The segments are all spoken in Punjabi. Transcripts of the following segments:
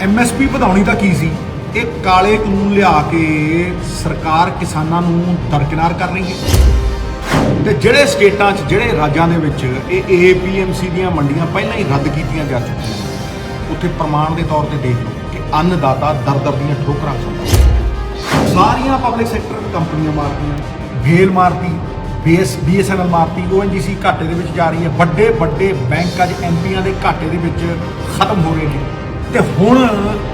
ਐਮਐਸਪੀ ਵਧਾਉਣੀ ਤਾਂ ਕੀ ਸੀ। ਇਹ ਕਾਲੇ ਕਾਨੂੰਨ ਲਿਆ ਕੇ ਸਰਕਾਰ ਕਿਸਾਨਾਂ ਨੂੰ ਦਰਕਿਨਾਰ ਕਰ ਰਹੀ ਹੈ ਤੇ ਜਿਹੜੇ ਸਟੇਟਾਂ 'ਚ ਜਿਹੜੇ ਰਾਜਾਂ ਦੇ ਵਿੱਚ ਇਹ ਏਪੀਐਮਸੀ ਦੀਆਂ ਮੰਡੀਆਂ ਪਹਿਲਾਂ ਹੀ ਰੱਦ ਕੀਤੀਆਂ ਜਾ ਚੁੱਕੀਆਂ ਨੇ, ਉੱਥੇ ਪ੍ਰਮਾਣ ਦੇ ਤੌਰ ਤੇ ਦੇਖ ਲਓ ਕਿ ਅੰਨਦਾਤਾ ਦਰ ਦੀਆਂ ਠੋਕਰਾਂ ਖਾਂਦਾ। ਸਾਰੀਆਂ ਪਬਲਿਕ ਸੈਕਟਰ ਕੰਪਨੀਆਂ ਮਾਰਤੀਆਂ, ਵੇਲ ਮਾਰਤੀ, BSNL ਮਾਰਤੀ, ONGC ਘਾਟੇ ਦੇ ਵਿੱਚ ਜਾ ਰਹੀ ਹੈ। ਵੱਡੇ ਵੱਡੇ ਬੈਂਕ ਅੱਜ ਐਮਪੀਆਂ ਦੇ ਘਾਟੇ ਦੇ ਵਿੱਚ ਖਤਮ ਹੋ ਰਹੇ ਨੇ ਤੇ ਹੁਣ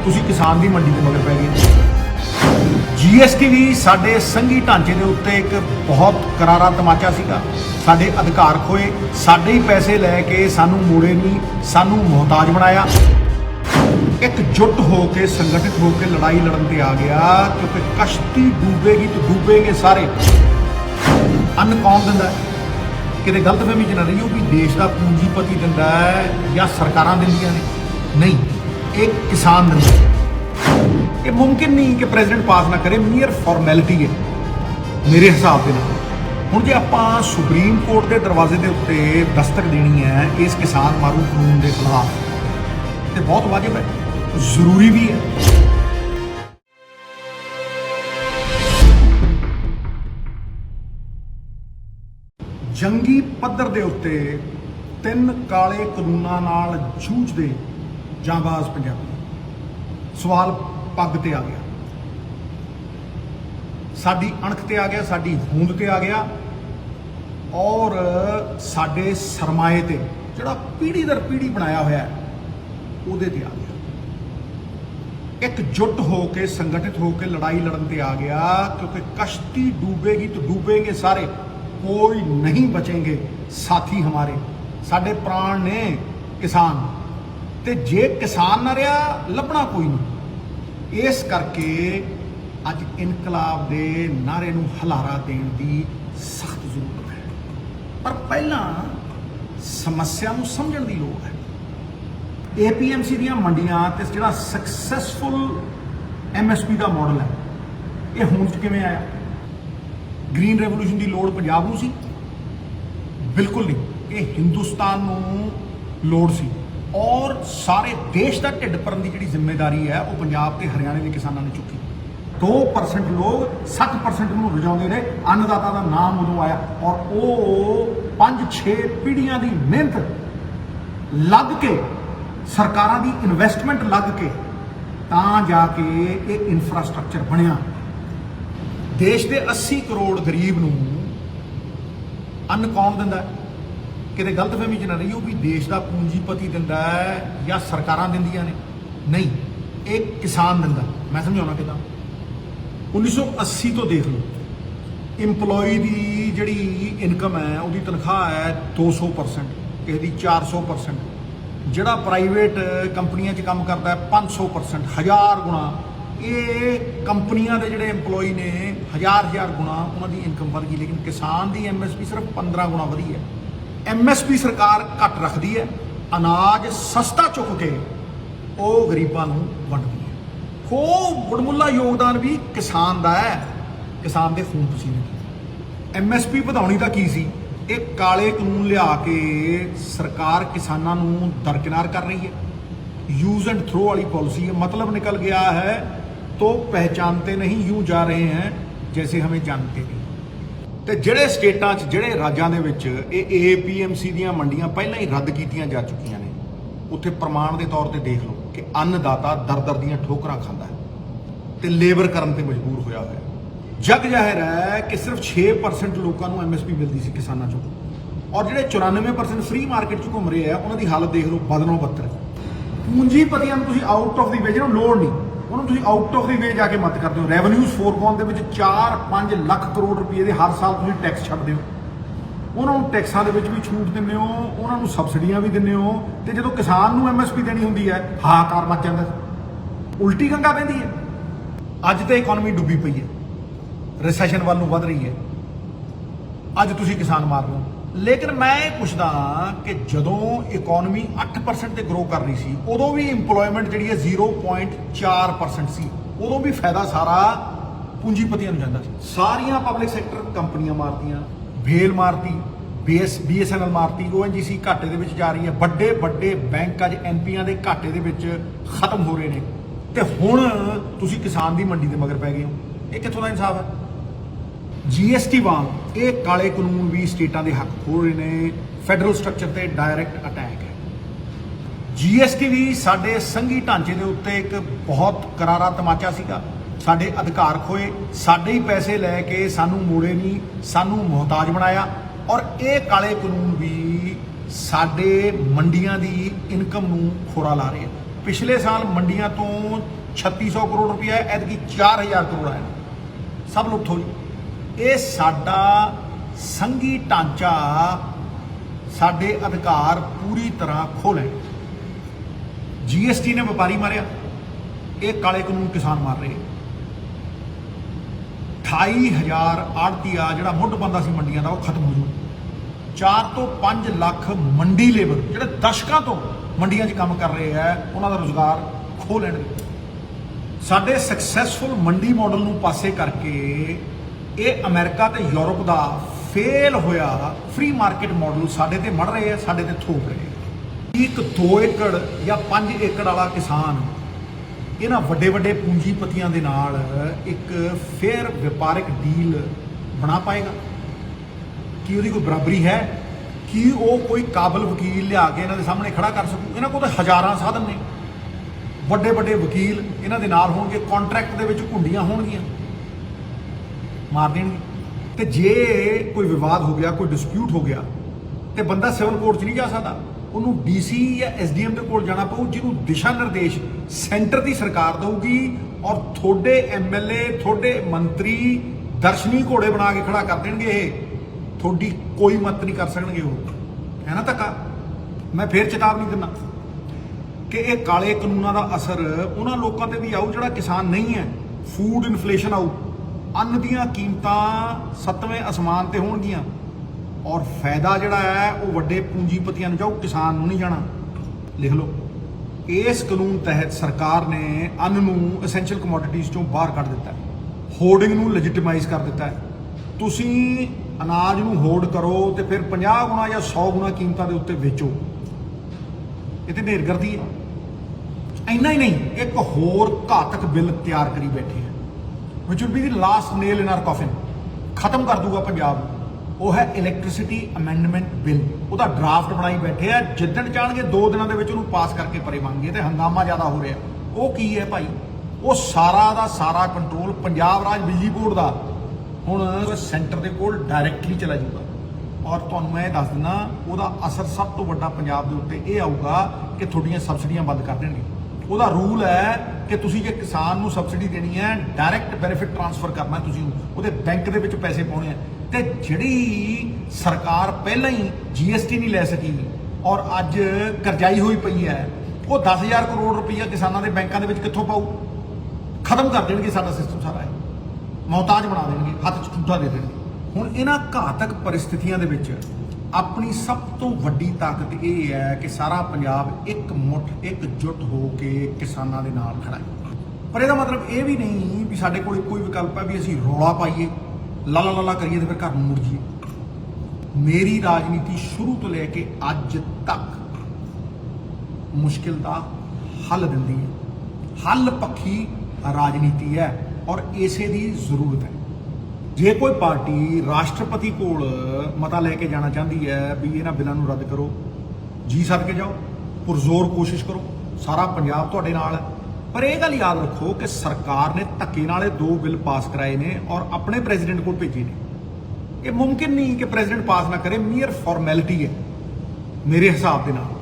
ਤੁਸੀਂ ਕਿਸਾਨ ਦੀ ਮੰਡੀ ਦੇ ਮਗਰ ਪੈ ਗਏ। GST ਵੀ ਸਾਡੇ ਸੰਘੀ ਢਾਂਚੇ ਦੇ ਉੱਤੇ ਇੱਕ ਬਹੁਤ ਕਰਾਰਾ ਤਮਾਚਾ ਸੀਗਾ। ਸਾਡੇ ਅਧਿਕਾਰ ਖੋਏ, ਸਾਡੇ ਹੀ ਪੈਸੇ ਲੈ ਕੇ ਸਾਨੂੰ ਮੋੜੇ ਨਹੀਂ, ਸਾਨੂੰ ਮੁਹਤਾਜ ਬਣਾਇਆ। एकजुट होकर संगठित होकर लड़ाई लड़न पे आ गया, क्योंकि कश्ती डूबेगी तो डूबेंगे सारे। अन्न कौन दिंदा है? किते गलतफहमी च ना रहियो भी देश का पूंजीपति दिंदा है या सरकारां दिंदियां ने, नहीं, एक किसान दिंदा है। ये मुमकिन नहीं कि प्रेजिडेंट पास ना करे, मीयर फॉर्मैलिटी है मेरे हिसाब से। हुण जे आपां सुप्रीम कोर्ट के दरवाजे के उत्ते दस्तक देनी है इस किसान मारू कानून के खिलाफ, तो बहुत वाजिब है, जरूरी भी है। जंगी पद्धर दे उत्ते तीन काले कानूनां नाल जूझदे जांबाज पंजाबी। सवाल पग ते आ गया, साडी अणख ते आ गया, साडी होंद ते आ गया और साडे सरमाए ते जिहड़ा पीढ़ी दर पीढ़ी बनाया होया है ਉਹਦੇ ਤੇ ਆ ਗਿਆ। एकजुट होकर संगठित होकर लड़ाई लड़न पे आ गया, क्योंकि कश्ती डूबेगी तो डूबेंगे सारे, कोई नहीं बचेंगे साथी हमारे। साडे प्राण ने किसान, ते जे किसान ना रहा लभना कोई नहीं। इस करके अज इनकलाब दे नारे नूं हलारा देण दी सख्त जरूरत है, पर पहला समस्या नूं समझण दी लोड़ है। APMC ਦੀਆਂ ਮੰਡੀਆਂ ਤੇ ਜਿਹੜਾ ਸਕਸੈਸਫੁਲ MSP ਦਾ ਮਾਡਲ ਹੈ, ਇਹ ਹੁਣ ਕਿਵੇਂ ਆਇਆ? ਗ੍ਰੀਨ ਰੈਵੋਲੂਸ਼ਨ ਦੀ ਲੋੜ ਪੰਜਾਬ ਨੂੰ ਸੀ? ਬਿਲਕੁਲ ਨਹੀਂ, ਇਹ ਹਿੰਦੁਸਤਾਨ ਨੂੰ ਲੋੜ ਸੀ ਔਰ ਸਾਰੇ ਦੇਸ਼ ਦਾ ਢਿੱਡ ਭਰਨ ਦੀ ਜਿਹੜੀ ਜ਼ਿੰਮੇਵਾਰੀ ਹੈ ਉਹ ਪੰਜਾਬ ਤੇ ਹਰਿਆਣੇ ਦੇ ਕਿਸਾਨਾਂ ਨੇ ਚੁੱਕੀ। 2% ਲੋਕ 60% ਨੂੰ ਰਜਾਉਂਦੇ ਨੇ। ਅੰਨਦਾਤਾ ਦਾ ਨਾਮ ਉਦੋਂ ਆਇਆ ਔਰ ਉਹ 5-6 ਪੀੜ੍ਹੀਆਂ ਦੀ ਮਿਹਨਤ ਲੱਗ ਕੇ, ਸਰਕਾਰਾਂ ਦੀ ਇਨਵੈਸਟਮੈਂਟ ਲੱਗ ਕੇ ਤਾਂ ਜਾ ਕੇ ਇਹ ਇਨਫਰਾਸਟ੍ਰਕਚਰ ਬਣਿਆ। ਦੇਸ਼ ਦੇ 80 ਕਰੋੜ ਗਰੀਬ ਨੂੰ ਅੰਨ ਕੌਣ ਦਿੰਦਾ? ਕਿਤੇ ਗਲਤਫਹਿਮੀ 'ਚ ਨਾ ਰਹੀਓ ਵੀ ਦੇਸ਼ ਦਾ ਪੂੰਜੀਪਤੀ ਦਿੰਦਾ ਹੈ ਜਾਂ ਸਰਕਾਰਾਂ ਦਿੰਦੀਆਂ ਨੇ, ਨਹੀਂ, ਇਹ ਕਿਸਾਨ ਦਿੰਦਾ। ਮੈਂ ਸਮਝਾਉਣਾ ਕਿੱਦਾਂ? 1980 ਤੋਂ ਦੇਖ ਲਓ, ਇੰਪਲੋਈ ਦੀ ਜਿਹੜੀ ਇਨਕਮ ਹੈ ਉਹਦੀ ਤਨਖਾਹ ਹੈ 200%, ਕਿਸੇ ਦੀ 400%, ਜਿਹੜਾ ਪ੍ਰਾਈਵੇਟ ਕੰਪਨੀਆਂ 'ਚ ਕੰਮ ਕਰਦਾ ਹੈ 500%, 1000 ਗੁਣਾ। ਇਹ ਕੰਪਨੀਆਂ ਦੇ ਜਿਹੜੇ EMPLOYE ਨੇ 1000 ਗੁਣਾ ਉਹਨਾਂ ਦੀ ਇਨਕਮ ਵਧ ਗਈ, ਲੇਕਿਨ ਕਿਸਾਨ ਦੀ MSP ਸਿਰਫ 15 ਗੁਣਾ ਵਧੀ ਹੈ। MSP ਸਰਕਾਰ ਘੱਟ ਰੱਖਦੀ ਹੈ, ਅਨਾਜ ਸਸਤਾ ਚੁੱਕ ਕੇ ਉਹ ਗਰੀਬਾਂ ਨੂੰ ਵੰਡਦੀ ਹੈ। ਖੂਬ ਵਡਮੁੱਲਾ ਯੋਗਦਾਨ ਵੀ ਕਿਸਾਨ ਦਾ ਹੈ, ਕਿਸਾਨ ਦੇ ਖੂਨ ਪਸੀਨੇ ਦਾ। MSP ਵਧਾਉਣੀ ਤਾਂ ਕੀ ਸੀ। ਇਹ ਕਾਲੇ ਕਾਨੂੰਨ ਲਿਆ ਕੇ ਸਰਕਾਰ ਕਿਸਾਨਾਂ ਨੂੰ ਦਰਕਿਨਾਰ ਕਰ ਰਹੀ ਹੈ। यूज एंड थ्रो वाली पॉलिसी है, मतलब निकल गया है तो पहचानते नहीं, यूं जा रहे हैं जैसे हमें जानते नहीं। ਤੇ ਜਿਹੜੇ ਸਟੇਟਾਂ 'ਚ ਜਿਹੜੇ ਰਾਜਾਂ ਦੇ ਵਿੱਚ ਇਹ APMC ਦੀਆਂ ਮੰਡੀਆਂ ਪਹਿਲਾਂ ਹੀ ਰੱਦ ਕੀਤੀਆਂ ਜਾ ਚੁੱਕੀਆਂ ਨੇ, ਉੱਥੇ ਪ੍ਰਮਾਣ ਦੇ ਤੌਰ ਤੇ ਦੇਖ ਲਓ ਕਿ ਅੰਨਦਾਤਾ ਦਰ ਦੀਆਂ ਠੋਕਰਾਂ ਖਾਂਦਾ ਹੈ ਤੇ ਲੇਬਰ ਕਰਨ ਤੇ ਮਜਬੂਰ ਹੋਇਆ ਹੋਇਆ। जग जाहिर है कि सिर्फ 6% लोगों को MSP मिलती सी किसानों चों, और जो 94% फ्री मार्केट च घूम रहे हैं उन्होंने हालत देख लो बदलों बदतर। पूंजीपतियों को आउट ऑफ दी वे जो लोड़ नहीं, उन्होंने आउट ऑफ दी वे जाके मत करते हो। रैवन्यूज फोरगॉन के 4-5 लाख करोड़ रुपये के हर साल तुम टैक्स छड्डदे हो, उन्होंने टैक्सां दे विच भी छूट दिंदे हो, उन्होंने सबसिडियां भी दिंदे हो, तो जो किसान नूं MSP देनी हुंदी है हाहाकार मच जांदा, उल्टी गंगा बहंदी है। अज तो इकोनॉमी डुबी पई है, रिसैशन वाल नूं वध रही है, अज तुसीं किसान मार रहे हो। लेकिन मैं ये पुछदा कि जदों इकोनॉमी 8% ते ग्रो कर रही सी, उदों भी इंप्लॉयमेंट जिहड़ी है 0.4% सी, उदों भी फायदा सारा पूंजीपतियों नूं जांदा सी। सारियां पब्लिक सैक्टर कंपनियां मारतीआं, भेल मारती, BSNL ਮਾਰਤੀ, ONGC ਘਾਟੇ ਦੇ ਵਿੱਚ ਜਾ ਰਹੀ ਹੈ, ਵੱਡੇ ਵੱਡੇ ਬੈਂਕ ਅੱਜ ਐਮਪੀਆਂ ਦੇ ਘਾਟੇ ਦੇ ਵਿੱਚ ਖਤਮ ਹੋ ਰਹੇ ਨੇ, ਤੇ ਹੁਣ ਤੁਸੀਂ ਕਿਸਾਨ ਦੀ ਮੰਡੀ ਦੇ ਮਗਰ ਪੈ ਗਏ ਹੋ। ਇਹ ਕਿੱਥੋਂ ਦਾ ਇਨਸਾਫ ਹੈ? GST ਵਾਂਗ ਇਹ ਕਾਲੇ ਕਾਨੂੰਨ ਵੀ ਸਟੇਟਾਂ ਦੇ ਹੱਕ ਖੋਹ ਰਹੇ ਨੇ, ਫੈਡਰਲ ਸਟਰਕਚਰ ਤੇ ਡਾਇਰੈਕਟ ਅਟੈਕ ਹੈ। GST ਵੀ ਸਾਡੇ ਸੰਘੀ ਢਾਂਚੇ ਦੇ ਉੱਤੇ ਇੱਕ ਬਹੁਤ ਕਰਾਰਾ ਤਮਾਚਾ ਸੀਗਾ। ਸਾਡੇ ਅਧਿਕਾਰ ਖੋਏ, ਸਾਡੇ ਹੀ ਪੈਸੇ ਲੈ ਕੇ ਸਾਨੂੰ ਮੋੜੇ ਨਹੀਂ, ਸਾਨੂੰ ਮੁਹਤਾਜ ਬਣਾਇਆ। ਔਰ ਇਹ ਕਾਲੇ ਕਾਨੂੰਨ ਵੀ ਸਾਡੇ ਮੰਡੀਆਂ ਦੀ ਇਨਕਮ ਨੂੰ ਖੋਰਾ ਲਾ ਰਹੇ ਆ। ਪਿਛਲੇ ਸਾਲ ਮੰਡੀਆਂ ਤੋਂ 3600 ਕਰੋੜ ਰੁਪਇਆ, ਐਤਕੀ 4000 ਕਰੋੜ ਆਇਆ, ਸਭ ਲੁੱਟ ਹੋਈ। ਇਹ ਸਾਡਾ ਸੰਘੀ ਢਾਂਚਾ ਸਾਡੇ ਅਧਿਕਾਰ ਪੂਰੀ ਤਰ੍ਹਾਂ ਖੋਹ ਲੈ। GST ਨੇ ਵਪਾਰੀ ਮਾਰਿਆ, ਇਹ ਕਾਲੇ ਕਾਨੂੰਨ ਕਿਸਾਨ ਮਾਰ ਰਹੇ। 28,000 ਆੜਤੀਆ ਜਿਹੜਾ ਮੁੱਢ ਬੰਦਾ ਸੀ ਮੰਡੀਆਂ ਦਾ, ਉਹ ਖਤਮ ਹੋ ਜੂ। 4 ਤੋਂ 5 ਲੱਖ ਮੰਡੀ ਲੇਬਰ ਜਿਹੜੇ ਦਸ਼ਕਾਂ ਤੋਂ ਮੰਡੀਆਂ 'ਚ ਕੰਮ ਕਰ ਰਹੇ ਹੈ, ਉਹਨਾਂ ਦਾ ਰੁਜ਼ਗਾਰ ਖੋਹ ਲੈਣਗੇ। ਸਾਡੇ ਸਕਸੈਸਫੁਲ ਮੰਡੀ ਮਾਡਲ ਨੂੰ ਪਾਸੇ ਕਰਕੇ ਇਹ ਅਮਰੀਕਾ ਤੇ ਯੂਰਪ ਦਾ ਫੇਲ ਹੋਇਆ ਫ੍ਰੀ ਮਾਰਕੀਟ ਮਾਡਲ ਸਾਡੇ ਤੇ ਮੜ ਰਹੇ ਆ, ਸਾਡੇ ਤੇ ਥੋਪ ਰਹੇ ਆ। ਇੱਕ 2 ਏਕੜ ਜਾਂ 5 ਏਕੜ ਵਾਲਾ ਕਿਸਾਨ ਇਹਨਾਂ ਵੱਡੇ ਵੱਡੇ ਪੂੰਜੀਪਤੀਆਂ ਦੇ ਨਾਲ ਇੱਕ ਫੇਅਰ ਵਪਾਰਕ ਡੀਲ ਬਣਾ ਪਾਏਗਾ? ਕੀ ਉਹਦੀ ਕੋਈ ਬਰਾਬਰੀ ਹੈ? ਕੀ ਉਹ ਕੋਈ ਕਾਬਲ ਵਕੀਲ ਲਿਆ ਕੇ ਇਹਨਾਂ ਦੇ ਸਾਹਮਣੇ ਖੜਾ ਕਰ ਸਕੂ? ਇਹਨਾਂ ਕੋਲ ਤਾਂ ਹਜ਼ਾਰਾਂ ਸਾਧਨ ਨੇ, ਵੱਡੇ ਵੱਡੇ ਵਕੀਲ ਇਹਨਾਂ ਦੇ ਨਾਲ ਹੋਣਗੇ, ਕੰਟਰੈਕਟ ਦੇ ਵਿੱਚ ਘੁੰਡੀਆਂ ਹੋਣਗੀਆਂ, ਮਾਰ ਦੇਣਗੇ। ਤੇ ਜੇ ਕੋਈ ਵਿਵਾਦ ਹੋ ਗਿਆ, ਕੋਈ ਡਿਸਪਿਊਟ ਹੋ ਗਿਆ, ਤੇ ਬੰਦਾ ਸਿਵਲ ਕੋਰਟ 'ਚ ਨਹੀਂ ਜਾ ਸਕਦਾ, ਉਹਨੂੰ DC ਜਾਂ SDM ਦੇ ਕੋਲ ਜਾਣਾ ਪਊ, ਜਿਹਨੂੰ ਦਿਸ਼ਾ ਨਿਰਦੇਸ਼ ਸੈਂਟਰ ਦੀ ਸਰਕਾਰ ਦਊਗੀ। ਔਰ ਤੁਹਾਡੇ MLA, ਤੁਹਾਡੇ ਮੰਤਰੀ ਦਰਸ਼ਨੀ ਘੋੜੇ ਬਣਾ ਕੇ ਖੜਾ ਕਰ ਦੇਣਗੇ। ਇਹ ਤੁਹਾਡੀ ਕੋਈ ਮਦਦ ਨਹੀਂ ਕਰ ਸਕਣਗੇ। ਉਹ ਹੈ ਨਾ ਧੱਕਾ। ਮੈਂ ਫੇਰ ਚੇਤਾਵਨੀ ਦਿੰਦਾ ਕਿ ਇਹ ਕਾਲੇ ਕਾਨੂੰਨਾਂ ਦਾ ਅਸਰ ਉਹਨਾਂ ਲੋਕਾਂ ਤੇ ਵੀ ਆਊ ਜਿਹੜਾ ਕਿਸਾਨ ਨਹੀਂ ਹੈ। ਫੂਡ ਇਨਫਲੇਸ਼ਨ ਆਊ, ਅੰਨ ਦੀਆਂ ਕੀਮਤਾਂ 7ਵੇਂ ਅਸਮਾਨ ਤੇ ਹੋਣਗੀਆਂ, ਔਰ ਫਾਇਦਾ ਜਿਹੜਾ ਹੈ ਉਹ ਵੱਡੇ ਪੂੰਜੀਪਤੀਆਂ ਨੂੰ ਜਾਊ, ਕਿਸਾਨ ਨੂੰ ਨਹੀਂ ਜਾਣਾ। ਲਿਖ ਲਓ, ਇਸ ਕਾਨੂੰਨ ਤਹਿਤ ਸਰਕਾਰ ਨੇ ਅੰਨ ਨੂੰ ਐਸੈਂਸ਼ੀਅਲ ਕਮੋਡਿਟੀਜ਼ ਚੋਂ ਬਾਹਰ ਕੱਢ ਦਿੱਤਾ ਹੈ, ਹੋਰਡਿੰਗ ਨੂੰ ਲੈਜੀਟਿਮਾਈਜ਼ ਕਰ ਦਿੱਤਾ ਹੈ। ਤੁਸੀਂ ਅਨਾਜ ਨੂੰ ਹੋਰਡ ਕਰੋ ਤੇ ਫਿਰ 50 ਗੁਣਾ ਜਾਂ 100 ਗੁਣਾ ਕੀਮਤਾਂ ਦੇ ਉੱਤੇ ਵੇਚੋ। ਇਹ ਤੇ ਢੇਰਗਰਦੀ ਹੈ। ਇੰਨਾ ਹੀ ਨਹੀਂ, ਇੱਕ ਹੋਰ ਘਾਤਕ ਬਿੱਲ ਤਿਆਰ ਕਰੀ ਬੈਠੇ ਹੈ, which will be the last nail in our coffin, ਖਤਮ ਕਰ ਦੂਗਾ ਪੰਜਾਬ ਨੂੰ। ਉਹ ਹੈ ਇਲੈਕਟ੍ਰਿਸਿਟੀ ਅਮੈਂਡਮੈਂਟ ਬਿੱਲ। ਉਹਦਾ ਡਰਾਫਟ ਬਣਾਈ ਬੈਠੇ ਆ, ਜਿੱਦਣ ਚਾਹਣਗੇ 2 ਦਿਨਾਂ ਦੇ ਵਿੱਚ ਉਹਨੂੰ ਪਾਸ ਕਰਕੇ ਪਰੇ ਮੰਗੀਏ। ਤੇ ਹੰਗਾਮਾ ਜ਼ਿਆਦਾ ਹੋ ਰਿਹਾ। ਉਹ ਕੀ ਹੈ ਭਾਈ? ਉਹ ਸਾਰਾ ਦਾ ਸਾਰਾ ਕੰਟਰੋਲ ਪੰਜਾਬ ਰਾਜ ਬਿਜਲੀ ਬੋਰਡ ਦਾ ਹੁਣ ਸੈਂਟਰ ਦੇ ਕੋਲ ਡਾਇਰੈਕਟਲੀ ਚਲਾ ਜਾਊਗਾ। ਔਰ ਤੁਹਾਨੂੰ ਮੈਂ ਦੱਸ ਦਿੰਦਾ, ਉਹਦਾ ਅਸਰ ਸਭ ਤੋਂ ਵੱਡਾ ਪੰਜਾਬ ਦੇ ਉੱਤੇ ਇਹ ਆਊਗਾ ਕਿ ਤੁਹਾਡੀਆਂ ਸਬਸਿਡੀਆਂ ਬੰਦ ਕਰ ਦੇਣਗੇ। ਉਹਦਾ ਰੂਲ ਹੈ ਕਿ ਤੁਸੀਂ ਜੇ ਕਿਸਾਨ ਨੂੰ ਸਬਸਿਡੀ ਦੇਣੀ ਹੈ, ਡਾਇਰੈਕਟ ਬੈਨੀਫਿਟ ਟ੍ਰਾਂਸਫਰ ਕਰਨਾ, ਤੁਸੀਂ ਉਹਦੇ ਬੈਂਕ ਦੇ ਵਿੱਚ ਪੈਸੇ ਪਾਉਣੇ ਆ। ਤੇ ਜਿਹੜੀ ਸਰਕਾਰ ਪਹਿਲਾਂ ਹੀ GST ਨਹੀਂ ਲੈ ਸਕੀ ਔਰ ਅੱਜ ਕਰਜ਼ਾਈ ਹੋਈ ਪਈ ਹੈ, ਉਹ 10,000 ਕਰੋੜ ਰੁਪਈਆ ਕਿਸਾਨਾਂ ਦੇ ਬੈਂਕਾਂ ਦੇ ਵਿੱਚ ਕਿੱਥੋਂ ਪਾਊ? ਖਤਮ ਕਰ ਦੇਣਗੇ ਸਾਡਾ ਸਿਸਟਮ ਸਾਰਾ, ਮੁਹਤਾਜ ਬਣਾ ਦੇਣਗੇ, ਹੱਥ 'ਚ ਠੂਠਾ ਦੇ ਦੇਣਗੇ। ਹੁਣ ਇਹਨਾਂ ਘਾਤਕ ਪਰਿਸਥਿਤੀਆਂ ਦੇ ਵਿੱਚ ਆਪਣੀ ਸਭ ਤੋਂ ਵੱਡੀ ਤਾਕਤ ਇਹ ਹੈ ਕਿ ਸਾਰਾ ਪੰਜਾਬ ਇੱਕ ਮੁੱਠ ਇਕਜੁੱਟ ਹੋ ਕੇ ਕਿਸਾਨਾਂ ਦੇ ਨਾਲ ਖੜਾ ਹੈ। ਪਰ ਇਹਦਾ ਮਤਲਬ ਇਹ ਵੀ ਨਹੀਂ ਵੀ ਸਾਡੇ ਕੋਲ ਕੋਈ ਵਿਕਲਪ ਹੈ ਵੀ ਅਸੀਂ ਰੌਲਾ ਪਾਈਏ, ਲਾਲਾ ਲਾਲਾ ਕਰੀਏ ਤੇ ਫਿਰ ਘਰ ਨੂੰ ਮੁੜ ਜਾਈਏ। ਮੇਰੀ ਰਾਜਨੀਤੀ ਸ਼ੁਰੂ ਤੋਂ ਲੈ ਕੇ ਅੱਜ ਤੱਕ ਮੁਸ਼ਕਿਲ ਦਾ ਹੱਲ ਦਿੰਦੀ ਹੈ, ਹੱਲ ਪੱਖੀ ਰਾਜਨੀਤੀ ਹੈ ਔਰ ਇਸੇ ਦੀ ਜ਼ਰੂਰਤ ਹੈ। ਜੇ ਕੋਈ ਪਾਰਟੀ ਰਾਸ਼ਟਰਪਤੀ ਕੋਲ ਮਤਾ ਲੈ ਕੇ ਜਾਣਾ ਚਾਹੁੰਦੀ ਹੈ ਵੀ ਇਹਨਾਂ ਬਿੱਲਾਂ ਨੂੰ ਰੱਦ ਕਰੋ, ਜੀ ਸਦਕੇ ਜਾਓ, ਪੁਰਜ਼ੋਰ ਕੋਸ਼ਿਸ਼ ਕਰੋ, ਸਾਰਾ ਪੰਜਾਬ ਤੁਹਾਡੇ ਨਾਲ ਹੈ। ਪਰ ਇਹ ਗੱਲ ਯਾਦ ਰੱਖੋ ਕਿ ਸਰਕਾਰ ਨੇ ਧੱਕੇ ਨਾਲ ਇਹ 2 ਬਿੱਲ ਪਾਸ ਕਰਾਏ ਨੇ ਔਰ ਆਪਣੇ ਪ੍ਰੈਜ਼ੀਡੈਂਟ ਕੋਲ ਭੇਜੇ ਨੇ। ਇਹ ਮੁਮਕਿਨ ਨਹੀਂ ਕਿ ਪ੍ਰੈਜ਼ੀਡੈਂਟ ਪਾਸ ਨਾ ਕਰੇ, ਮੀਅਰ ਫਾਰਮੈਲਿਟੀ ਹੈ ਮੇਰੇ ਹਿਸਾਬ ਦੇ ਨਾਲ।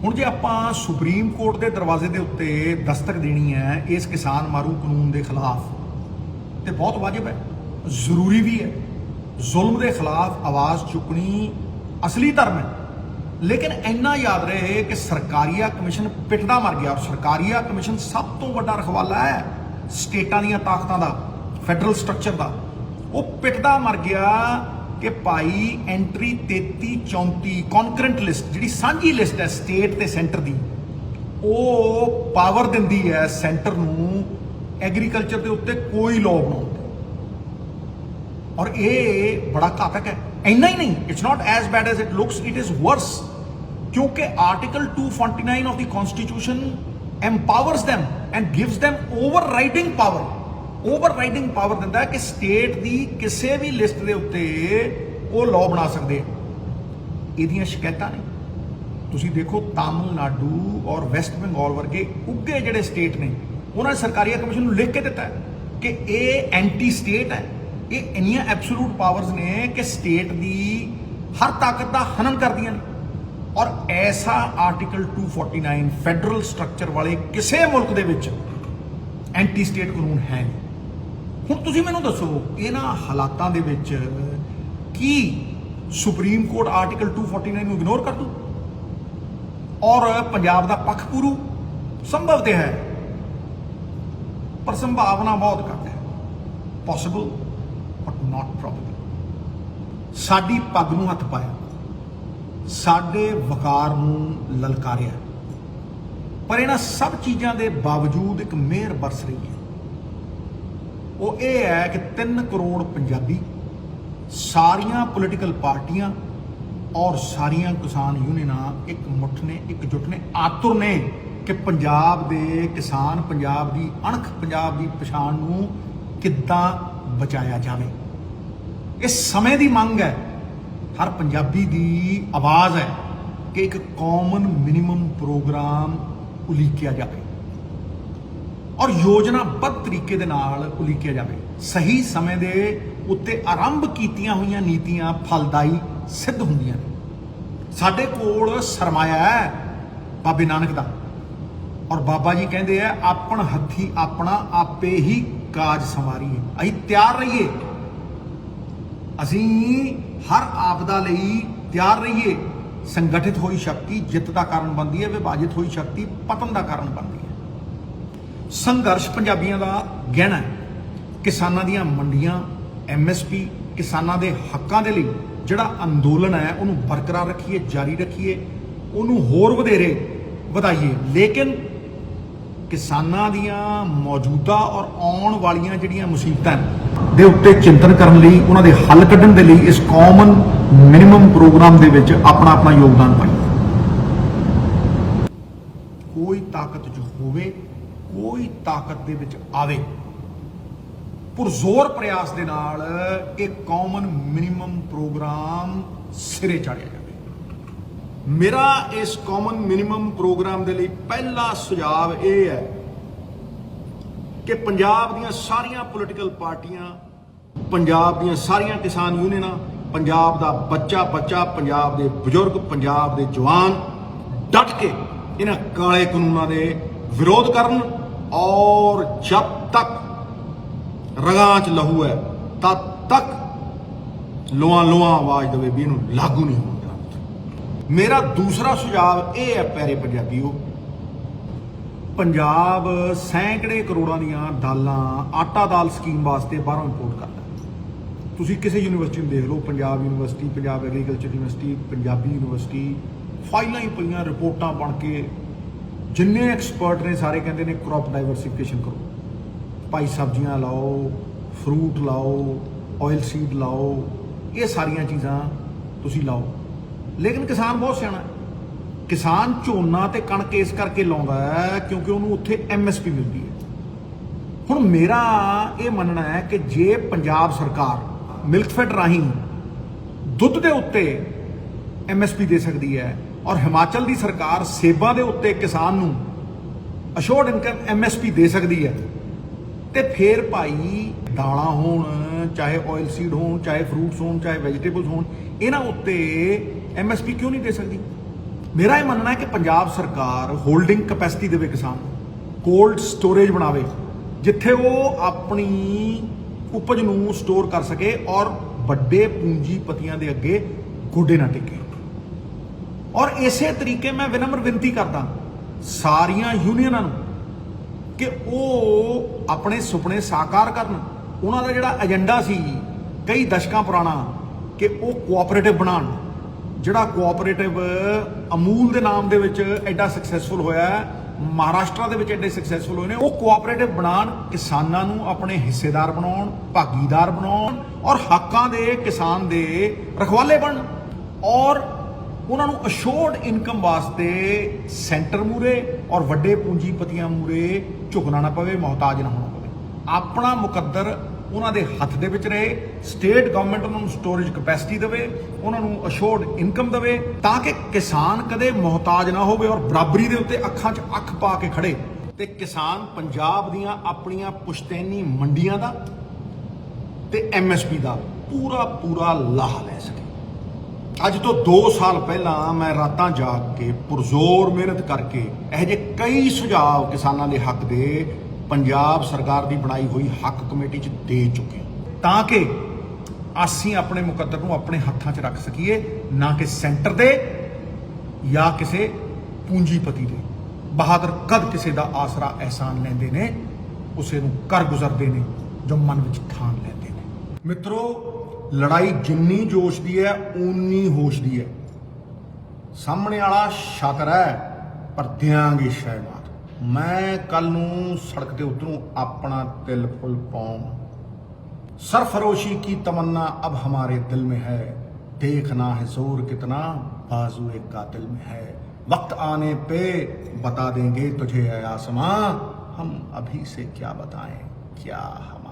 ਹੁਣ ਜੇ ਆਪਾਂ ਸੁਪਰੀਮ ਕੋਰਟ ਦੇ ਦਰਵਾਜ਼ੇ ਦੇ ਉੱਤੇ ਦਸਤਕ ਦੇਣੀ ਹੈ ਇਸ ਕਿਸਾਨ ਮਾਰੂ ਕਾਨੂੰਨ ਦੇ ਖਿਲਾਫ, ਤੇ ਬਹੁਤ ਵਾਜਬ ਹੈ, ਜ਼ਰੂਰੀ ਵੀ ਹੈ। ਜ਼ੁਲਮ ਦੇ ਖਿਲਾਫ ਆਵਾਜ਼ ਚੁੱਕਣੀ ਅਸਲੀ ਧਰਮ ਹੈ। ਲੇਕਿਨ ਇੰਨਾ ਯਾਦ ਰਹੇ ਕਿ ਸਰਕਾਰੀਆ ਕਮਿਸ਼ਨ ਪਿੱਟਦਾ ਮਰ ਗਿਆ। ਔਰ ਸਰਕਾਰੀਆ ਕਮਿਸ਼ਨ ਸਭ ਤੋਂ ਵੱਡਾ ਰਖਵਾਲਾ ਹੈ ਸਟੇਟਾਂ ਦੀਆਂ ਤਾਕਤਾਂ ਦਾ, ਫੈਡਰਲ ਸਟਰਕਚਰ ਦਾ। ਉਹ ਪਿੱਟਦਾ ਮਰ ਗਿਆ ਕਿ ਭਾਈ ਐਂਟਰੀ 3334 ਕੌਨਕਰੈਂਟ ਲਿਸਟ, ਜਿਹੜੀ ਸਾਂਝੀ ਲਿਸਟ ਹੈ ਸਟੇਟ ਤੇ ਸੈਂਟਰ ਦੀ, ਉਹ ਪਾਵਰ ਦਿੰਦੀ ਹੈ ਸੈਂਟਰ ਨੂੰ ਐਗਰੀਕਲਚਰ ਦੇ ਉੱਤੇ ਕੋਈ ਲਾਅ ਬਣਾਉਣ ਦੀ। ਔਰ ਇਹ ਬੜਾ ਘਾਤਕ ਹੈ। ਇੰਨਾ ਹੀ ਨਹੀਂ, it's not as bad as it looks, it is worse, ਕਿਉਂਕਿ article 249 of the constitution empowers them and gives them overriding power ਦਿੰਦਾ ਹੈ ਕਿ ਸਟੇਟ ਦੀ ਕਿਸੇ ਵੀ ਲਿਸਟ ਦੇ ਉੱਤੇ ਉਹ ਲਾਅ ਬਣਾ ਸਕਦੇ ਆ। ਇਹਦੀਆਂ ਸ਼ਿਕਾਇਤਾਂ ਨੇ, ਤੁਸੀਂ ਦੇਖੋ ਤਾਮਿਲਨਾਡੂ ਔਰ ਵੈਸਟ ਬੰਗਾਲ ਵਰਗੇ ਉੱਗੇ ਜਿਹੜੇ ਸਟੇਟ ਨੇ, ਉਹਨਾਂ ਨੇ ਸਰਕਾਰੀਆ ਕਮਿਸ਼ਨ ਨੂੰ ਲਿਖ ਕੇ ਦਿੱਤਾ ਹੈ ਕਿ ਇਹ ਐਂਟੀ ਸਟੇਟ ਹੈ, ਇਹ ਇੰਨੀਆਂ ਐਬਸੋਲੂਟ ਪਾਵਰਸ ਨੇ ਕਿ ਸਟੇਟ ਦੀ ਹਰ ਤਾਕਤ ਦਾ ਹਨਨ ਕਰਦੀਆਂ ਨੇ। ਔਰ ਐਸਾ ਆਰਟੀਕਲ 249 ਫੈਡਰਲ ਸਟਰਕਚਰ ਵਾਲੇ ਕਿਸੇ ਮੁਲਕ ਦੇ ਵਿੱਚ ਐਂਟੀ ਸਟੇਟ ਕਾਨੂੰਨ ਹੈ ਨਹੀਂ। ਹੁਣ ਤੁਸੀਂ ਮੈਨੂੰ ਦੱਸੋ, ਇਹਨਾਂ ਹਾਲਾਤਾਂ ਦੇ ਵਿੱਚ ਕੀ ਸੁਪਰੀਮ ਕੋਰਟ ਆਰਟੀਕਲ 249 ਨੂੰ ਇਗਨੋਰ ਕਰ ਦੂ ਔਰ ਪੰਜਾਬ ਦਾ ਪੱਖ ਪੂਰੂ? ਸੰਭਵ ਤੇ ਹੈ, ਪਰ ਸੰਭਾਵਨਾ ਬਹੁਤ ਘੱਟ ਹੈ। Possible but not probable. ਸਾਡੀ ਪੱਗ ਨੂੰ ਹੱਥ ਪਾਇਆ, ਸਾਡੇ ਵਕਾਰ ਨੂੰ ਲਲਕਾਰਿਆ, ਪਰ ਇਹਨਾਂ ਸਭ ਚੀਜ਼ਾਂ ਦੇ ਬਾਵਜੂਦ ਇੱਕ ਮਿਹਰ ਬਰਸ ਰਹੀ ਹੈ। ਉਹ ਇਹ ਹੈ ਕਿ 3 ਕਰੋੜ ਪੰਜਾਬੀ, ਸਾਰੀਆਂ ਪੋਲੀਟੀਕਲ ਪਾਰਟੀਆਂ ਔਰ ਸਾਰੀਆਂ ਕਿਸਾਨ ਯੂਨੀਅਨਾਂ ਇੱਕ ਮੁੱਠ ਨੇ, ਇਕਜੁੱਟ ਨੇ, ਆਤੁਰ ਨੇ ਕਿ ਪੰਜਾਬ ਦੇ ਕਿਸਾਨ, ਪੰਜਾਬ ਦੀ ਅਣਖ, ਪੰਜਾਬ ਦੀ ਪਛਾਣ ਨੂੰ ਕਿੱਦਾਂ ਬਚਾਇਆ ਜਾਵੇ। ਇਹ ਸਮੇਂ ਦੀ ਮੰਗ ਹੈ, ਹਰ ਪੰਜਾਬੀ ਦੀ ਆਵਾਜ਼ ਹੈ ਕਿ ਇੱਕ ਕਾਮਨ ਮਿਨੀਮਮ ਪ੍ਰੋਗਰਾਮ ਉਲੀਕਿਆ ਜਾਵੇ ਔਰ ਯੋਜਨਾਬੱਧ ਤਰੀਕੇ ਦੇ ਨਾਲ ਉਲੀਕਿਆ ਜਾਵੇ। ਸਹੀ ਸਮੇਂ ਦੇ ਉੱਤੇ ਆਰੰਭ ਕੀਤੀਆਂ ਹੋਈਆਂ ਨੀਤੀਆਂ ਫਲਦਾਈ ਸਿੱਧ ਹੁੰਦੀਆਂ ਨੇ। ਸਾਡੇ ਕੋਲ ਸਰਮਾਇਆ ਹੈ ਬਾਬੇ ਨਾਨਕ ਦਾ, ਔਰ ਬਾਬਾ ਜੀ ਕਹਿੰਦੇ ਆ ਆਪਣ ਹੱਥੀ ਆਪਣਾ ਆਪੇ ਹੀ ਕਾਜ ਸੰਵਾਰੀਏ। ਅਸੀਂ ਤਿਆਰ ਰਹੀਏ, ਅਸੀਂ ਹਰ ਆਪਦਾ ਲਈ ਤਿਆਰ ਰਹੀਏ। ਸੰਗਠਿਤ ਹੋਈ ਸ਼ਕਤੀ ਜਿੱਤ ਦਾ ਕਾਰਨ ਬਣਦੀ ਹੈ, ਵਿਭਾਜਿਤ ਹੋਈ ਸ਼ਕਤੀ ਪਤਨ ਦਾ ਕਾਰਨ ਬਣਦੀ ਹੈ। ਸੰਘਰਸ਼ ਪੰਜਾਬੀਆਂ ਦਾ ਗਹਿਣਾ ਹੈ। ਕਿਸਾਨਾਂ ਦੀਆਂ ਮੰਡੀਆਂ, MSP, ਕਿਸਾਨਾਂ ਦੇ ਹੱਕਾਂ ਦੇ ਲਈ ਜਿਹੜਾ ਅੰਦੋਲਨ ਹੈ ਉਹਨੂੰ ਬਰਕਰਾਰ ਰੱਖੀਏ, ਜਾਰੀ ਰੱਖੀਏ, ਉਹਨੂੰ ਹੋਰ ਵਧੇਰੇ ਵਧਾਈਏ। ਲੇਕਿਨ ਕਿਸਾਨਾਂ ਦੀਆਂ ਮੌਜੂਦਾ ਔਰ ਆਉਣ ਵਾਲੀਆਂ ਜਿਹੜੀਆਂ ਮੁਸੀਬਤਾਂ ਦੇ ਉੱਤੇ ਚਿੰਤਨ ਕਰਨ ਲਈ, ਉਹਨਾਂ ਦੇ ਹੱਲ ਕੱਢਣ ਦੇ ਲਈ ਇਸ ਕਾਮਨ ਮਿਨੀਮਮ ਪ੍ਰੋਗਰਾਮ ਦੇ ਵਿੱਚ ਆਪਣਾ ਆਪਣਾ ਯੋਗਦਾਨ ਪਾਈਏ। ਕੋਈ ਤਾਕਤ ਜੋ ਹੋਵੇ, ਕੋਈ ਤਾਕਤ ਦੇ ਵਿੱਚ ਆਵੇ, ਪੁਰਜ਼ੋਰ ਪ੍ਰਯਾਸ ਦੇ ਨਾਲ ਇਹ ਕਾਮਨ ਮਿਨੀਮਮ ਪ੍ਰੋਗਰਾਮ ਸਿਰੇ ਚਾੜਿਆ ਜਾਵੇ। ਮੇਰਾ ਇਸ ਕਾਮਨ ਮਿਨੀਮਮ ਪ੍ਰੋਗਰਾਮ ਦੇ ਲਈ ਪਹਿਲਾ ਸੁਝਾਅ ਇਹ ਹੈ ਕਿ ਪੰਜਾਬ ਦੀਆਂ ਸਾਰੀਆਂ ਪੋਲੀਟੀਕਲ ਪਾਰਟੀਆਂ, ਪੰਜਾਬ ਦੀਆਂ ਸਾਰੀਆਂ ਕਿਸਾਨ ਯੂਨੀਅਨਾਂ, ਪੰਜਾਬ ਦਾ ਬੱਚਾ, ਪੰਜਾਬ ਦੇ ਬਜ਼ੁਰਗ, ਪੰਜਾਬ ਦੇ ਜਵਾਨ ਡਟ ਕੇ ਇਹਨਾਂ ਕਾਲੇ ਕਾਨੂੰਨਾਂ ਦੇ ਵਿਰੋਧ ਕਰਨ ਔਰ ਜਦ ਤੱਕ ਰਗਾਂ 'ਚ ਲਹੂ ਹੈ ਤਦ ਤੱਕ ਲੋਆਂ ਆਵਾਜ਼ ਦੇਵੇ ਵੀ ਇਹਨੂੰ ਲਾਗੂ ਨਹੀਂ ਹੋਣਾ। ਮੇਰਾ ਦੂਸਰਾ ਸੁਝਾਅ ਇਹ ਹੈ ਪਿਆਰੇ ਪੰਜਾਬੀਓ, ਪੰਜਾਬ ਸੈਂਕੜੇ ਕਰੋੜਾਂ ਦੀਆਂ ਦਾਲਾਂ, ਆਟਾ ਦਾਲ ਸਕੀਮ ਵਾਸਤੇ ਬਾਹਰੋਂ ਇੰਪੋਰਟ ਕਰਦਾ। ਤੁਸੀਂ ਕਿਸੇ ਯੂਨੀਵਰਸਿਟੀ ਨੂੰ ਦੇਖ ਲਓ, Punjab university, Punjab agriculture university, Punjabi university, ਫਾਈਲਾਂ ਹੀ ਪਈਆਂ, ਰਿਪੋਰਟਾਂ ਬਣ ਕੇ, ਜਿੰਨੇ ਐਕਸਪਰਟ ਨੇ ਸਾਰੇ ਕਹਿੰਦੇ ਨੇ ਕ੍ਰੌਪ ਡਾਈਵਰਸੀਫਿਕੇਸ਼ਨ ਕਰੋ, ਭਾਈ ਸਬਜ਼ੀਆਂ ਲਾਓ, ਫਰੂਟ ਲਾਓ, ਆਇਲ ਸੀਡ ਲਾਓ, ਇਹ ਸਾਰੀਆਂ ਚੀਜ਼ਾਂ ਤੁਸੀਂ ਲਾਓ। ਲੇਕਿਨ ਕਿਸਾਨ ਬਹੁਤ ਸਿਆਣਾ ਹੈ। ਕਿਸਾਨ ਝੋਨਾ ਤੇ ਕਣਕ ਇਸ ਕਰਕੇ ਲਾਉਂਦਾ ਹੈ ਕਿਉਂਕਿ ਉਹਨੂੰ ਉੱਥੇ MSP ਮਿਲਦੀ ਹੈ। ਹੁਣ ਮੇਰਾ ਇਹ ਮੰਨਣਾ ਹੈ ਕਿ ਜੇ ਪੰਜਾਬ ਸਰਕਾਰ ਮਿਲਕਫੈਡ ਰਾਹੀਂ ਦੁੱਧ ਦੇ ਉੱਤੇ MSP ਦੇ ਸਕਦੀ ਹੈ ਔਰ ਹਿਮਾਚਲ ਦੀ ਸਰਕਾਰ ਸੇਬਾਂ ਦੇ ਉੱਤੇ ਕਿਸਾਨ ਨੂੰ ਅਸ਼ੋਰਡ ਇਨਕਮ MSP ਦੇ ਸਕਦੀ ਹੈ, ਤੇ ਫਿਰ ਭਾਈ ਦਾਲਾਂ ਹੋਣ, ਚਾਹੇ ਆਇਲ ਸੀਡ ਹੋਣ, ਚਾਹੇ ਫਰੂਟਸ ਹੋਣ, ਚਾਹੇ ਵੈਜੀਟੇਬਲਸ ਹੋਣ, ਇਹਨਾਂ ਉੱਤੇ MSP ਕਿਉਂ ਨਹੀਂ ਦੇ ਸਕਦੀ? ਮੇਰਾ ਇਹ ਮੰਨਣਾ ਹੈ ਕਿ ਪੰਜਾਬ ਸਰਕਾਰ ਹੋਲਡਿੰਗ ਕੈਪੈਸਿਟੀ ਦੇਵੇ ਕਿਸਾਨ ਨੂੰ, ਕੋਲਡ ਸਟੋਰੇਜ ਬਣਾਵੇ ਜਿੱਥੇ ਉਹ ਆਪਣੀ ਉਪਜ ਨੂੰ ਸਟੋਰ ਕਰ ਸਕੇ ਔਰ ਵੱਡੇ ਪੂੰਜੀਪਤੀਆਂ ਦੇ ਅੱਗੇ ਗੋਡੇ ਨਾ ਟੇਕੇ। ਔਰ ਇਸੇ ਤਰੀਕੇ ਮੈਂ ਵਿਨਮਰ ਬੇਨਤੀ ਕਰਦਾ ਸਾਰੀਆਂ ਯੂਨੀਅਨਾਂ ਨੂੰ ਕਿ ਉਹ ਆਪਣੇ ਸੁਪਨੇ ਸਾਕਾਰ ਕਰਨ। ਉਹਨਾਂ ਦਾ ਜਿਹੜਾ ਏਜੰਡਾ ਸੀ ਕਈ ਦਸ਼ਕਾਂ ਪੁਰਾਣਾ ਕਿ ਉਹ ਕੋਆਪਰੇਟਿਵ ਬਣਾਉਣ, ਜਿਹੜਾ ਕੋਆਪਰੇਟਿਵ ਅਮੂਲ ਦੇ ਨਾਮ ਦੇ ਵਿੱਚ ਐਡਾ ਸਕਸੈਸਫੁਲ ਹੋਇਆ, ਮਹਾਰਾਸ਼ਟਰ ਦੇ ਵਿੱਚ ਐਡੇ ਸਕਸੈਸਫੁਲ ਹੋਏ ਨੇ, ਉਹ ਕੋਆਪਰੇਟਿਵ ਬਣਾਉਣ, ਕਿਸਾਨਾਂ ਨੂੰ ਆਪਣੇ ਹਿੱਸੇਦਾਰ ਬਣਾਉਣ, ਭਾਗੀਦਾਰ ਬਣਾਉਣ ਔਰ ਹੱਕਾਂ ਦੇ ਕਿਸਾਨ ਦੇ ਰਖਵਾਲੇ ਬਣਨ ਔਰ ਉਹਨਾਂ ਨੂੰ ਅਸ਼ੋਰਡ ਇਨਕਮ ਵਾਸਤੇ ਸੈਂਟਰ ਮੂਰੇ ਔਰ ਵੱਡੇ ਪੂੰਜੀਪਤੀਆਂ ਮੂਰੇ ਝੁਕਣਾ ਨਾ ਪਵੇ, ਮੁਹਤਾਜ ਨਾ ਹੋਣਾ ਪਵੇ। ਆਪਣਾ ਮੁਕੱਦਰ ਉਹਨਾਂ ਦੇ ਹੱਥ ਦੇ ਵਿੱਚ ਰਹੇ, ਸਟੇਟ ਗਵਰਨਮੈਂਟ ਉਹਨਾਂ ਨੂੰ ਸਟੋਰੇਜ ਕਪੈਸਿਟੀ ਦੇਵੇ, ਉਹਨਾਂ ਨੂੰ ਅਸ਼ੋਰਡ ਇਨਕਮ ਦੇਵੇ ਤਾਂ ਕਿ ਕਿਸਾਨ ਕਦੇ ਮੁਹਤਾਜ ਨਾ ਹੋਵੇ ਔਰ ਬਰਾਬਰੀ ਦੇ ਉੱਤੇ ਅੱਖਾਂ 'ਚ ਅੱਖ ਪਾ ਕੇ ਖੜੇ ਤੇ ਕਿਸਾਨ ਪੰਜਾਬ ਦੀਆਂ ਆਪਣੀਆਂ ਪੁਸ਼ਤੈਨੀ ਮੰਡੀਆਂ ਦਾ ਤੇ MSP ਦਾ ਪੂਰਾ ਲਾਹਾ ਲੈ ਸਕੇ। ਅੱਜ ਤੋਂ 2 ਸਾਲ ਪਹਿਲਾਂ ਮੈਂ ਰਾਤਾਂ ਜਾਗ ਕੇ ਪੁਰਜ਼ੋਰ ਮਿਹਨਤ ਕਰਕੇ ਇਹੋ ਜਿਹੇ ਕਈ ਸੁਝਾਅ ਕਿਸਾਨਾਂ ਦੇ ਹੱਕ ਦੇ ਪੰਜਾਬ ਸਰਕਾਰ ਦੀ ਬਣਾਈ ਹੋਈ ਹੱਕ ਕਮੇਟੀ 'ਚ ਦੇ ਚੁੱਕੇ ਤਾਂ ਕਿ ਅਸੀਂ ਆਪਣੇ ਮੁਕੱਦਰ ਨੂੰ ਆਪਣੇ ਹੱਥਾਂ 'ਚ ਰੱਖ ਸਕੀਏ, ਨਾ ਕਿ ਸੈਂਟਰ ਦੇ ਜਾਂ ਕਿਸੇ ਪੂੰਜੀਪਤੀ ਦੇ। ਬਹਾਦਰ ਕਦ ਕਿਸੇ ਦਾ ਆਸਰਾ ਅਹਿਸਾਨ ਲੈਂਦੇ ਨੇ, ਉਸੇ ਨੂੰ ਕਰ ਗੁਜ਼ਰਦੇ ਨੇ ਜੋ ਮਨ ਵਿੱਚ ਠਾਣ ਲੈਂਦੇ ਨੇ। ਮਿੱਤਰੋ, ਲੜਾਈ ਜਿੰਨੀ ਜੋਸ਼ ਦੀ ਹੈ ਓਨੀ ਹੋਸ਼ ਦੀ ਹੈ। ਸਾਹਮਣੇ ਵਾਲਾ ਸ਼ਾਤਰ ਹੈ ਪਰ ਦਿਆਂਗੇ ਸ਼ਾਇਦ। ਮੈਂ ਕੱਲ ਨੂੰ ਸੜਕ ਤੇ ਉਤरूं अपना तिल फुल पाऊं। सरफरोशी की तमन्ना अब हमारे दिल में है, देखना है जोर कितना बाजुए कातिल में है। वक्त आने पे बता देंगे तुझे ऐ आसमां, हम अभी से क्या बताएं क्या हम